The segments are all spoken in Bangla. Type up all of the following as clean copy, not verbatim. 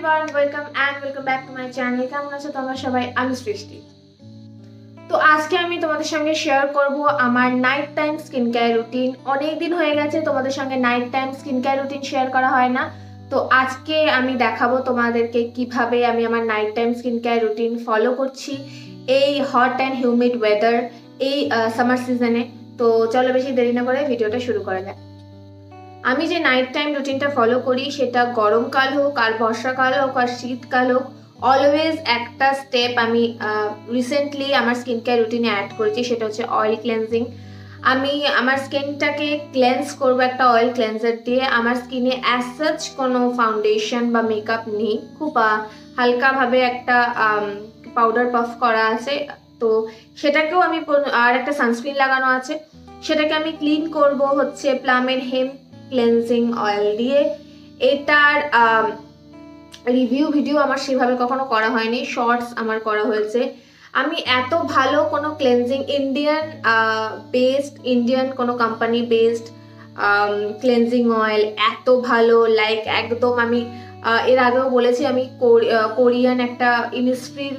everyone, welcome back to my channel. কেমন আছো তোমরা সবাই? আমি সৃষ্টি। তো আজকে আমি তোমাদের সঙ্গে শেয়ার করব আমার night time skin care routine. অনেক দিন হয়ে গেছে তোমাদের সঙ্গে night time skin care routine share করা হয় না। তো আজকে আমি দেখাবো তোমাদেরকে কিভাবে আমি আমার night time skin care routine follow করছি এই হট অ্যান্ড হিউমিড ওয়েদার, এই সামার সিজনে। তো চলো বেশি দেরি না করে ভিডিওটা শুরু করা যাক। আমি যে নাইট টাইম রুটিনটা ফলো করি সেটা গরমকাল হোক আর বর্ষাকাল হোক আর শীতকাল হোক, অলওয়েজ একটা স্টেপ আমি রিসেন্টলি আমার স্কিন কেয়ার রুটিনে অ্যাড করেছি, সেটা হচ্ছে অয়েল ক্লেন্সিং। আমি আমার স্কিনটাকে ক্লেন্স করবো একটা অয়েল ক্লেন্সার দিয়ে। আমার স্কিনে অ্যাজ সাচ কোনো ফাউন্ডেশন বা মেকআপ নেই, খুব হালকাভাবে একটা পাউডার পাফ করা আছে। তো সেটাকেও আমি আর একটা সানস্ক্রিন লাগানো আছে, সেটাকে আমি ক্লিন করব হচ্ছে প্লামের হেম্প ক্লেন্সিং অয়েল দিয়ে। এটার রিভিউ ভিডিও আমার সেভাবে কখনো করা হয়নি, শর্টস আমার করা হয়েছে। আমি এত ভালো কোনো ক্লেন্সিং ইন্ডিয়ান কোনো কোম্পানি বেসড ক্লেন্সিং অয়েল এত ভালো, লাইক একদম আমি এর আগেও বলেছি আমি কোরিয়ান একটা ইনিসফ্রির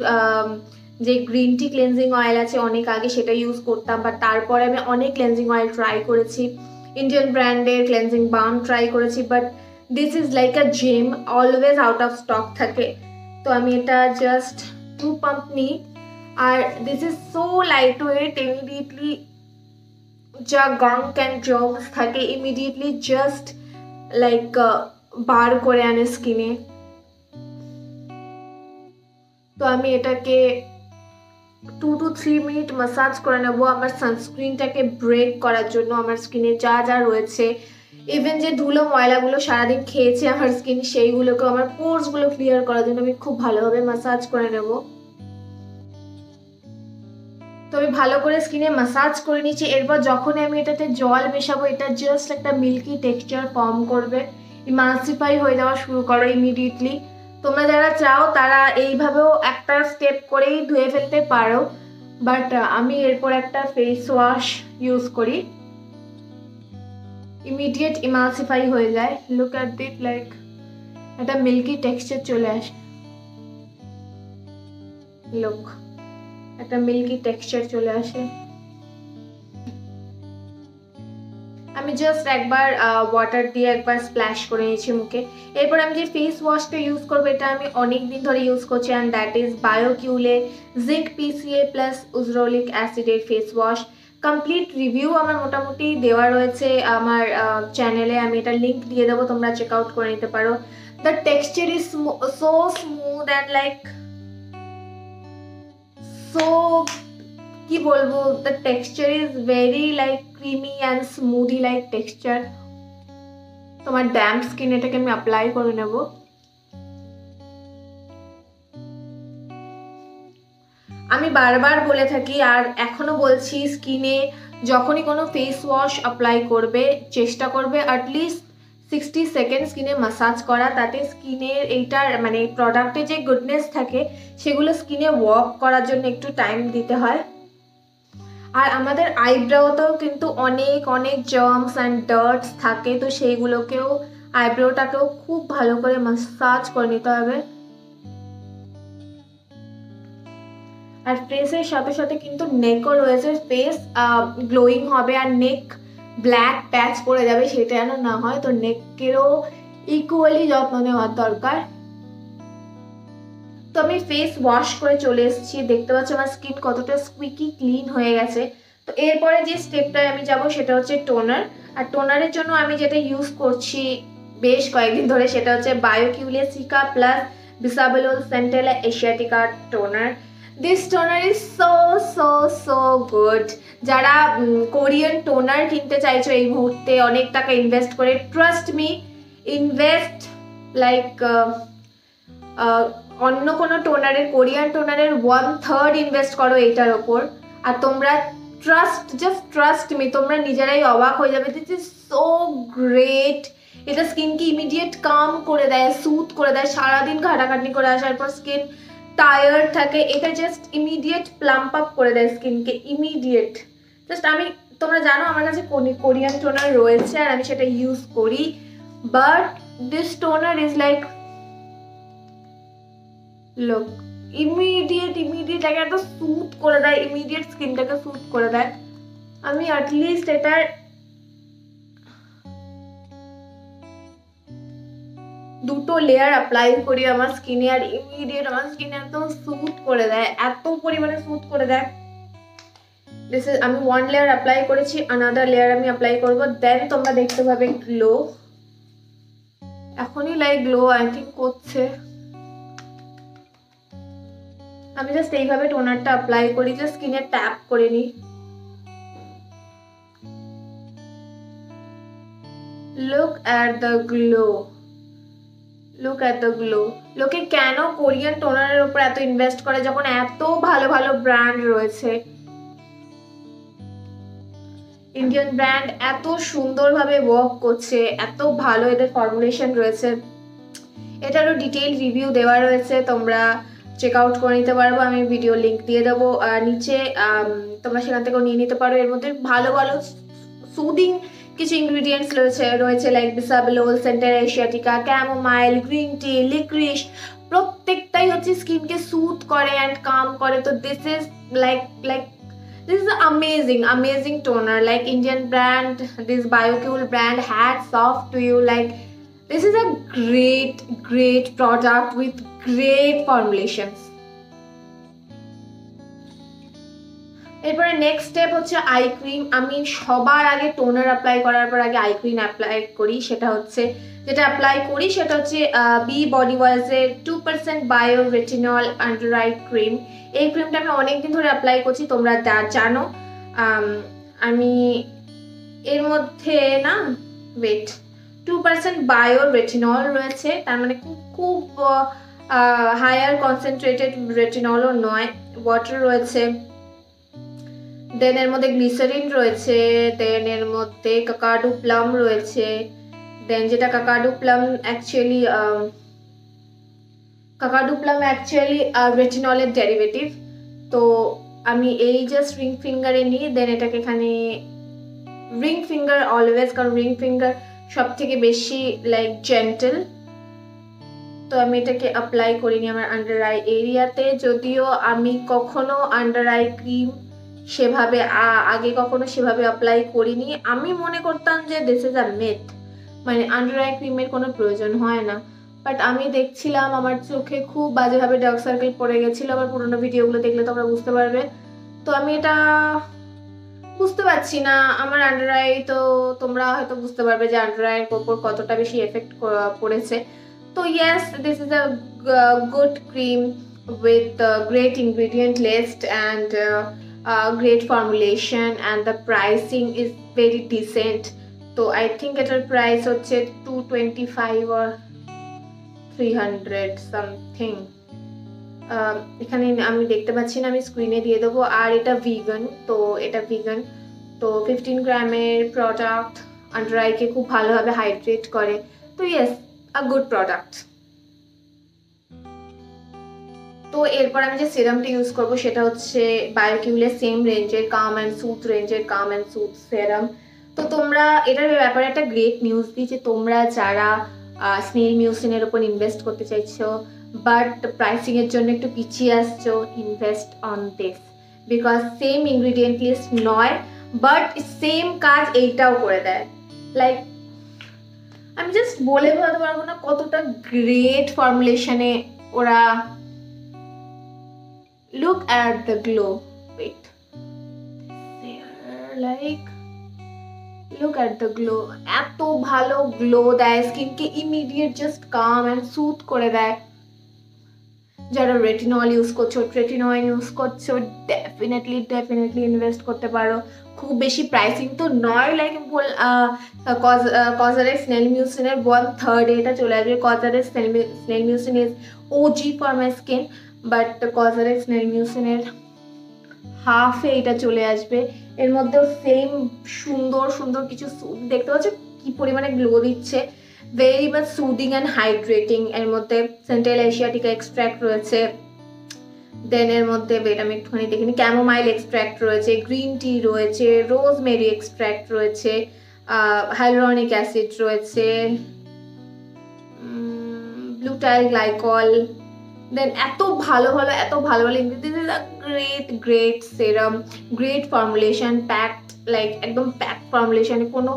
যে গ্রিন টি ক্লেন্সিং অয়েল আছে অনেক আগে সেটা ইউজ করতাম, বাট তারপরে আমি অনেক ক্লেন্সিং অয়েল ট্রাই করেছি, ইন্ডিয়ান ব্র্যান্ডের ক্লেন্সিং বাম ট্রাই করেছি, but this is like a gem, always out of stock থাকে। তো আমি এটা জাস্ট 2 পাম্প নিই, আর this is so light weight. Immediately যা গাঙ্ক অ্যান্ড জার্মস থাকে ইমিডিয়েটলি জাস্ট লাইক বার করে আনে স্কিনে। তো আমি এটাকে 2 to 3 মিনিট ম্যাসাজ করে নেব আমার সানস্ক্রিনটাকে ব্রেক করার জন্য। আমার স্কিনে যা যা রয়েছে, ইভেন যে ধুলো ময়লাগুলো সারাদিন খেয়েছে আমার স্কিন, সেইগুলোকে আমার পোরসগুলো ক্লিয়ার করার জন্য আমি খুব ভালোভাবে ম্যাসাজ করে নেব। তো আমি ভালো করে স্কিনে ম্যাসাজ করে নিচ্ছি। এরপর যখন আমি এটাতে জল মেশাবো, এটা জাস্ট একটা মিল্কি টেক্সচার ফর্ম করবে, ইমালসিফাই হয়ে যাওয়া শুরু করো ইমিডিয়েটলি। তোমরা যারা চাও তারা এইভাবেও একটা স্টেপ করেই ধুয়ে ফেলতে পারো, বাট আমি এরপর একটা ফেস ওয়াশ ইউজ করি, ইমিডিয়েট ইমালসিফাই হয়ে যায়। লুক অ্যাট দিট, লাইক একটা মিল্কি টেক্সচার চলে আসে। লুক, একটা মিল্কি টেক্সচার চলে আসে। আমি জাস্ট একবার ওয়াটার দিয়ে একবার স্প্ল্যাশ করে নিয়েছি মুখে। এরপর আমি যে ফেস ওয়াশটা ইউজ করবো এটা আমি অনেক দিন ধরে ইউজ করছি, অ্যান্ড দ্যাট ইজ বায়োকিউলের জিঙ্ক পিসিএ প্লাস উজরোলিক অ্যাসিডের ফেস ওয়াশ। কমপ্লিট রিভিউ আমার মোটামুটি দেওয়া রয়েছে আমার চ্যানেলে, আমি এটা লিঙ্ক দিয়ে দেবো, তোমরা চেক আউট করে নিতে পারো। The texture is so smooth and like so কি বলবো, the texture is very like creamy and smoothie like texture. তোমার ড্যাম্প স্কিন এটাকে আমি অ্যাপ্লাই করে নেব। আমি বারবার বলে থাকি আর এখনো বলছি, স্কিনে যখনই কোনো ফেস ওয়াশ অ্যাপ্লাই করবে চেষ্টা করবে অ্যাটলিস্ট 60 সেকেন্ড স্কিনে ম্যাসাজ করা, তাতে স্কিনের এইটার মানে প্রোডাক্টে যে গুডনেস থাকে সেগুলো স্কিনে ওয়ার্ক করার জন্য একটু টাইম দিতে হয়। আর আমাদের আইব্রোতেও কিন্তু অনেক অনেক জার্মস অ্যান্ড ডার্টস থাকে, তো সেইগুলোকেও আইব্রোটাকেও খুব ভালো করে ম্যাসাজ করে নিতে হবে। আর ফেসের সাথে সাথে কিন্তু নেকও রয়েছে, ফেস গ্লোয়িং হবে আর নেক ব্ল্যাক প্যাচ পড়ে যাবে সেটা যেন না হয়, তো নেকেরও ইকুয়ালি যত্ন নেওয়ার দরকার। তো আমি ফেস ওয়াশ করে চলে এসেছি, দেখতে পাচ্ছ আমার স্কিন কতটা স্কুইকি ক্লিন হয়ে গেছে। তো এরপরে যে স্টেপটায় আমি যাব সেটা হচ্ছে টোনার। আর টোনারের জন্য আমি যেটা ইউজ করছি বেশ কয়েকদিন ধরে সেটা হচ্ছে বায়োকিউলিয়া cica plus bisabolol centella asiatica toner. This toner is so so so good. যারা কোরিয়ান টোনার কিনতে চাইছো এই মুহূর্তে অনেক টাকা ইনভেস্ট করে, ট্রাস্ট মি, ইনভেস্ট লাইক অন্য কোনো টোনারের, কোরিয়ান টোনারের 1/3 ইনভেস্ট করো এইটার ওপর, আর তোমরা জাস্ট ট্রাস্ট মি, তোমরা নিজেরাই অবাক হয়ে যাবে। This is so great. এটা স্কিনকে ইমিডিয়েট কাম করে দেয়, সুথ করে দেয়। সারাদিন ঘাটাঘাটি করে আসার পর স্কিন টায়ার্ড থাকে, এটা জাস্ট ইমিডিয়েট প্লাম্প আপ করে দেয় স্কিনকে, ইমিডিয়েট। জাস্ট আমি, তোমরা জানো আমার কাছে কোরিয়ান টোনার রয়েছে আর আমি সেটা ইউজ করি, but this toner is like look immediate এত স্মুথ করে দেয়, ইমিডিয়েট স্কিনটাকে স্মুথ করে দেয়। আমি অ্যাটলিস্ট এটার দুটো লেয়ার অ্যাপ্লাই করি আমার স্কিনে, আর ইমিডিয়েট আমার স্কিনে এত স্মুথ করে দেয়, এত পরিমাণে স্মুথ করে দেয়। দিস ইজ, আমি ওয়ান লেয়ার অ্যাপ্লাই করেছি, আনাদার লেয়ার আমি অ্যাপ্লাই করব, দেন তোমরা দেখতে পাবে গ্লো। এখনই লাইক গ্লো আই থিঙ্ক করছে। আমি জাস্ট এইভাবে টোনারটা অ্যাপ্লাই করি, জাস্ট স্কিনে ট্যাপ করে নিই। Look at the glow, look at the glow. লোকে কেন কোরিয়ান টোনারের উপর এত ইনভেস্ট করে যখন এত ভালো ভালো ব্র্যান্ড রয়েছে? ইন্ডিয়ান ব্র্যান্ড এত সুন্দরভাবে ওয়ার্ক করছে, এত ভালো এদের ফর্মুলেশন রয়েছে। এটারও ডিটেইল রিভিউ দেওয়া রয়েছে, তোমরা চেক আউট করে নিতে পারবো, আমি ভিডিও লিঙ্ক দিয়ে দেবো নিচে, তোমরা সেখান থেকেও নিয়ে নিতে পারো। এর মধ্যে ভালো ভালো সুদিং কিছু ইনগ্রিডিয়েন্টস রয়েছে like bisabolol, centella asiatica, chamomile, green tea, liquorice, প্রত্যেকটাই হচ্ছে স্কিনকে সুথ করে অ্যান্ড কাম করে। তো this is like this is an amazing toner, like Indian brand, this BioCool brand, hats off to you. Like this is a great product with great formulations. এরপরে নেক্সট স্টেপ হচ্ছে আই ক্রিম। আমি সবার আগে টোনার অ্যাপ্লাই করার পর আগে আই ক্রিম অ্যাপ্লাই করি, সেটা হচ্ছে বি বডি ওয়াইজের 2% bio retinol under eye cream. এই ক্রিমটা আমি অনেকদিন ধরে অ্যাপ্লাই করছি, তোমরা জানো। আমি এর মধ্যে 2% বায়ো রেটিনল রয়েছে, তার মানে খুব হায়ার কনসেন্ট্রেটেড রেটিনলও নয়। ওয়াটার রয়েছে, দেন এর মধ্যে গ্লিসারিন রয়েছে, দেন এর মধ্যে কাকাডু প্লাম রয়েছে, দেন যেটা কাকাডু প্লাম অ্যাকচুয়ালি রেটিনলের ডেরিভেটিভ। তো আমি এই জাস্ট রিং ফিঙ্গারে নিই, দেন এটাকে এখানে রিং ফিঙ্গার অলওয়েজ, কারণ রিং ফিঙ্গার সব থেকে বেশি লাইক জেন্টেল। তো আমি এটাকে অ্যাপ্লাই করিনি আমার আন্ডার আই এরিয়াতে, যদিও আমি কখনো আন্ডার আই ক্রিম সেভাবে আগে কখনো সেভাবে অ্যাপ্লাই করিনি। আমি মনে করতাম যে দিস ইজ আ মিথ, মানে আন্ডার আই ক্রিমের কোনো প্রয়োজন হয় না। বাট আমি দেখছিলাম আমার চোখে খুব বাজেভাবে ডার্ক সার্কেল পড়ে গেছিলো, আবার পুরোনো ভিডিওগুলো দেখলে তোমরা বুঝতে পারবে। তো আমি এটা বুঝতে পারছি না আমার আন্ডার আই, তো তোমরা হয়তো বুঝতে পারবে যে আন্ডার আইয়ের ওপর কতটা বেশি এফেক্ট পড়েছে। তো yes, this is a good cream with great ingredient list and great formulation, and the pricing is very decent. So I think এটার প্রাইস হচ্ছে 225 or 300 something। এখানে আমি দেখতে পাচ্ছি না, আমি স্ক্রিনে দিয়ে দেবো। আর এটা ভিগান, তো এটা ভিগান, তো 15 গ্রামের প্রোডাক্ট, আন্ডার আইকে খুব ভালোভাবে হাইড্রেট করে। তো ইয়েস, আ গুড প্রোডাক্ট। তো এরপর আমি যে সিরামটা ইউজ করবো সেটা হচ্ছে বায়োকিউলের সেম রেঞ্জের কাম অ্যান্ড সুথ সেরাম। তো তোমরা এটার ব্যাপারে একটা গ্রেট নিউজ দিই যে তোমরা যারা স্নেল মিউসিনের ওপর ইনভেস্ট করতে চাইছো বাট প্রাইসিং এর জন্য একটু পিছিয়ে আসছো, invest on this, because same ingredient list নয় বাট সেম কাজ এইটাও করে দেয়। লাইক আমি জাস্ট বলে বোঝাতে পারবো না কতটা গ্রেট ফর্মুলেশনে ওরা। Look at the glow. Wait. There, like, look at the glow. এত ভালো গ্লো দেয় স্কিনকে, ইমিডিয়েট জাস্ট কাম অ্যান্ড সুথ করে দেয়। যারা রেটিনল ইউজ করছো ডেফিনেটলি ইনভেস্ট করতে পারো। খুব বেশি প্রাইসিং তো নয়, লাইক কজারের স্নেল মিউসিনের 1/3 এটা চলে আসবে। কজারের snail mucin is OG for my skin, but কজারের স্নেল মিউসিনের হাফে এটা চলে আসবে। এর মধ্যেও সেম সুন্দর কিছু দেখতে পাচ্ছ কি পরিমাণে গ্লো দিচ্ছে, very much soothing and hydrating. এর মধ্যে সেন্ট্রাল এশিয়াটিকা এক্সট্র্যাক্ট রয়েছে, দেন এর মধ্যে আমি একটুখানি দেখিনি, ক্যামোমাইল এক্সট্র্যাক্ট রয়েছে, গ্রিন টি রয়েছে, রোজমেরি এক্সট্র্যাক্ট রয়েছে, হাইলোরনিক অ্যাসিড রয়েছে, ব্লুটাইল গ্লাইকল, দেন এত ভালো ভালো ইনগ্রিডিয়েন্ট, গ্রেট সেরাম, গ্রেট ফর্মুলেশন, প্যাকড, লাইক একদম প্যাক ফর্মুলেশনে কোনো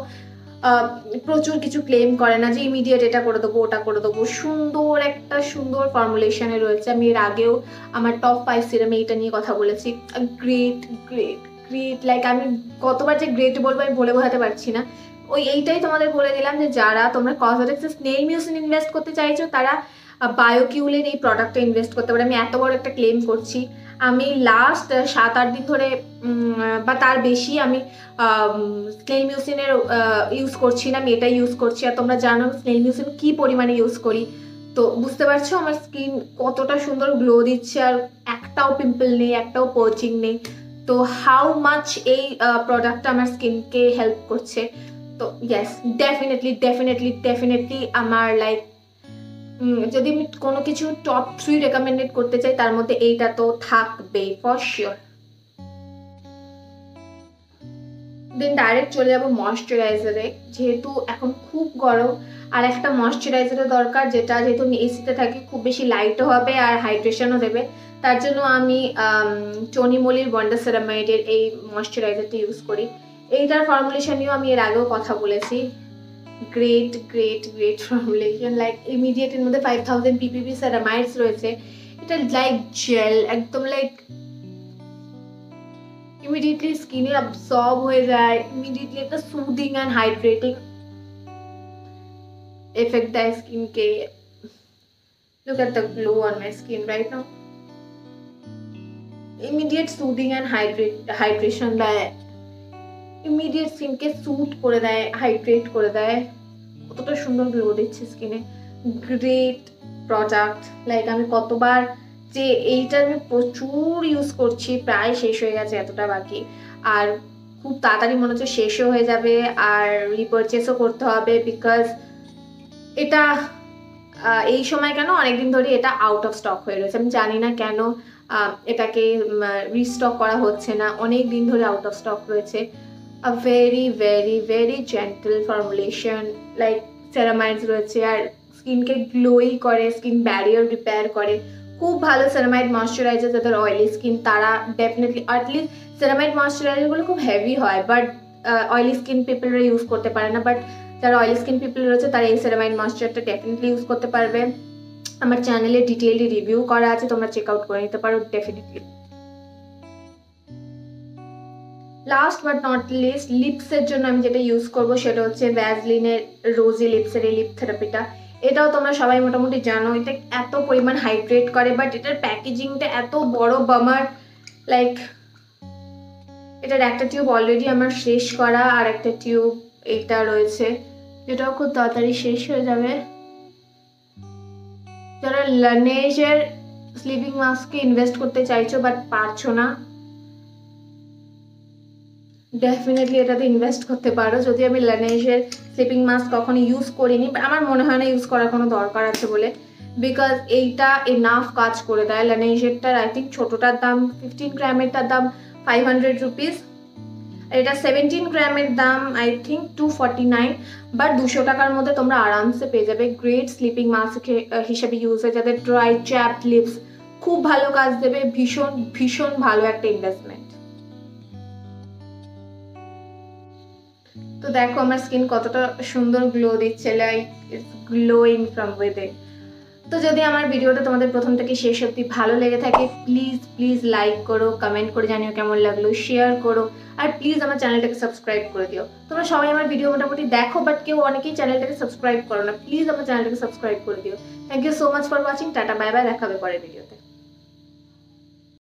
প্রচুর কিছু ক্লেম করে না যে ইমিডিয়েট এটা করে দেবো ওটা করে দেবো, সুন্দর ফর্মুলেশনে রয়েছে। আমি এর আগেও আমার টপ 5 সিরামে এইটা নিয়ে কথা বলেছি। গ্রেট গ্রেট গ্রেট, লাইক আমি কতবার যে গ্রেট বলবো আমি বলে বোঝাতে পারছি না। এইটাই তোমাদের বলে দিলাম যে যারা তোমরা কসমেটিক্সে স্নেল মিউসিন ইনভেস্ট করতে চাইছো তারা বায়োকিউলের এই প্রোডাক্টটা ইনভেস্ট করতে পারে। আমি এত বড় একটা ক্লেম করছি। আমি লাস্ট 7-8 দিন ধরে বা তার বেশি আমি স্নেল মিউসিনের ইউজ করছি না, আমি এটাই ইউজ করছি। আর তোমরা জানো স্নেল মিউসিন কী পরিমাণে ইউজ করি, তো বুঝতে পারছো আমার স্কিন কতটা সুন্দর গ্লো দিচ্ছে, আর একটাও পিম্পল নেই, একটাও পার্চিং নেই। তো হাউ মাচ এই প্রোডাক্টটা আমার স্কিনকে হেল্প করছে। তো ইয়েস, ডেফিনেটলি আমার লাইক যদি আমি কোনো কিছু টপ 3 রেকমেন্ডেড করতে চাই তার মধ্যে এইটা তো থাকবেই ফর শিওর। দেন ডাইরেক্ট চলে যাবো ময়শ্চারাইজারে, যেহেতু এখন খুব গরম আর একটা ময়শ্চারাইজারের দরকার যেহেতু আমি এসিতে থাকি, খুব বেশি লাইটও হবে আর হাইড্রেশনও দেবে। তার জন্য আমি টনি মলির ওয়ান্ডার সেরামাইডের এই ময়শ্চারাইজারটা ইউজ করি। এইটার ফর্মুলেশন নিয়েও আমি এর আগেও কথা বলেছি। গ্রেট ফর্মুলেশন, লাইক ইমিডিয়েটের মধ্যে 5000 ppb সেরামাইডস রয়েছে। এটা লাইক জেল, একদম লাইক ইমিডিয়েটলি স্কিনে অ্যাবসর্ব হয়ে যায়, ইমিডিয়েটলি একটা সুদিং অ্যান্ড হাইড্রেটিং এফেক্ট দেয় স্কিনকে। Look at the glow on my skin right now. Immediate soothing and hydration দেয়, ইমিডিয়েট স্কিনকে স্যুট করে দেয়, হাইড্রেট করে দেয়, কতটা সুন্দর গ্লো দিচ্ছে স্কিনে। গ্রেট প্রোডাক্ট, লাইক আমি কতবার যে এইটা আমি প্রচুর ইউজ করছি, প্রায় শেষ হয়ে গেছে, এতটা বাকি, আর খুব তাড়াতাড়ি মনে হচ্ছে শেষও হয়ে যাবে আর রিপারচেসও করতে হবে, বিকজ এটা এই সময় কেন অনেকদিন ধরে এটা আউট অফ স্টক হয়ে রয়েছে। আমি জানি না কেন এটাকে রিস্টক করা হচ্ছে না, অনেক দিন ধরে আউট অফ স্টক রয়েছে। a very gentle formulation, like ceramides রয়েছে আর স্কিনকে গ্লোই করে, স্কিন ব্যারিয়ার রিপেয়ার করে। খুব ভালো সেরামাইড ময়শ্চারাইজার যাদের অয়েলি স্কিন তারা ডেফিনেটলি, অ্যাটলিস্ট সেরামাইড ময়শ্চারাইজারগুলো খুব হেভি হয়, বাট অয়েলি স্কিন পিপলরা ইউজ করতে পারে না, বাট যারা অয়েলি স্কিন পিপল রয়েছে তারা এই সেরামাইড ময়শ্চারটা ডেফিনেটলি ইউজ করতে পারবে। আমার চ্যানেলে ডিটেইলি রিভিউ করা আছে, তোমরা চেক আউট করে নিতে পারো definitely. Last but not least, লিপসের জন্য আমি যেটা ইউজ করবো সেটা হচ্ছে ভ্যাসলিনের রোজি লিপসের এই লিপ থেরাপিটা। এটাও তোমরা সবাই মোটামুটি জানো, এটা এত পরিমাণ হাইড্রেট করে, বাট এটার প্যাকেজিংটা এত বড় বামার, লাইক এটার একটা টিউব অলরেডি আমার শেষ করা আর একটা টিউব এইটা রয়েছে যেটাও খুব তাড়াতাড়ি শেষ হয়ে যাবে। যারা লানেজের স্লিপিং মাস্কে ইনভেস্ট করতে চাইছো বাট পারছো না, ডেফিনেটলি এটাতে ইনভেস্ট করতে পারো। যদি আমি লানেজের স্লিপিং মাস্ক কখনো ইউজ করিনি, আমার মনে হয় না ইউজ করার কোনো দরকার আছে বলে, বিকজ এইটা এনাফ কাজ করে দেয়। লানেজেরটার আই থিঙ্ক ছোটোটার দাম 15 গ্রামেরটার দাম 500 রুপিস, আর এটা 17 গ্রামের দাম আই থিঙ্ক 249, বাট 200 টাকার মধ্যে তোমরা আরামসে পেয়ে যাবে। গ্রেট স্লিপিং মাস্ক হিসেবে ইউজ হয় যাদের ড্রাই চ্যাপড লিপস, খুব ভালো কাজ দেবে, ভীষণ ভালো একটা ইনভেস্টমেন্ট। তো দেখো আমার স্কিন কতটা সুন্দর গ্লো দিচ্ছে, like it's glowing from within. তো যদি আমার ভিডিওটা তোমাদের প্রথম থেকে শেষ অবধি ভালো লেগে থাকে, প্লিজ লাইক করো, কমেন্ট করে জানিও কেমন লাগলো, শেয়ার করো, আর প্লিজ আমার চ্যানেলটাকে সাবস্ক্রাইব করে দিও। তোমরা সবাই আমার ভিডিও মোটামুটি দেখো, বাট কেউ অনেকেই চ্যানেলটাকে সাবস্ক্রাইব করো না, প্লিজ আমার চ্যানেলটাকে সাবস্ক্রাইব করে দিও। Thank you so much for watching, টাটা বাই বাই, দেখা হবে পরের ভিডিওতে।